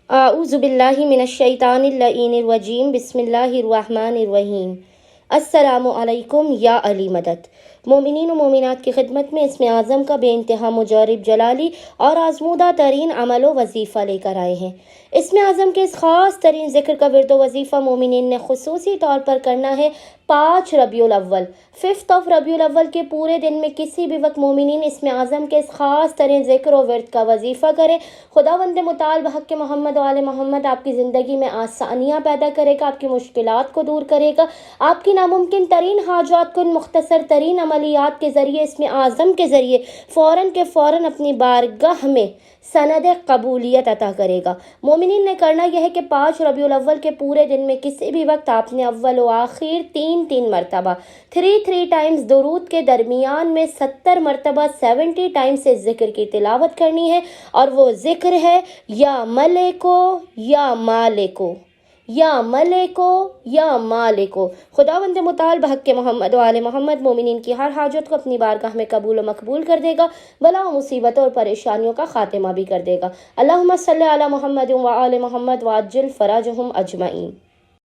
اعوذ باللہ من الشیطان اللعین الرجیم بسم اللہ الرحمن الرحیم۔ السلام علیکم یا علی مدد۔ مومنین و مومنات کی خدمت میں اسم اعظم کا بے انتہا مجرب جلالی اور آزمودہ ترین عمل و وظیفہ لے کر آئے ہیں۔ اسم اعظم کے اس خاص ترین ذکر کا ورد و وظیفہ مومنین نے خصوصی طور پر کرنا ہے 5 ربیع الاول، 5 ربیع الاول کے پورے دن میں کسی بھی وقت مومنین اسم اعظم کے اس خاص ترین ذکر و ورد کا وظیفہ کریں۔ خداوند متعال بحق محمد و آل محمد آپ کی زندگی میں آسانیاں پیدا کرے گا، آپ کی مشکلات کو دور کرے گا، آپ کی ناممکن ترین حاجات کو ان مختصر ترین عملیات کے ذریعے اسم اعظم کے ذریعے فوراً کے فوراً اپنی بارگاہ میں سند قبولیت عطا کرے گا۔ مومنین نے کرنا یہ ہے کہ 5 ربیع الاول کے پورے دن میں کسی بھی وقت آپ نے اول و آخر 3 مرتبہ 3 ٹائمز درود کے درمیان میں 70 مرتبہ 70 ٹائمز سے ذکر کی تلاوت کرنی ہے، اور وہ ذکر ہے یا ملکو یا مالکو، یا ملکو یا مالکو۔ خداوند متعال بحق محمد و آل محمد مومنین کی ہر حاجت کو اپنی بارگاہ میں قبول و مقبول کر دے گا، بلا و مصیبتوں اور پریشانیوں کا خاتمہ بھی کر دے گا۔ اللہم صلی علی محمد و آل محمد وعجل فرجہم اجمعین۔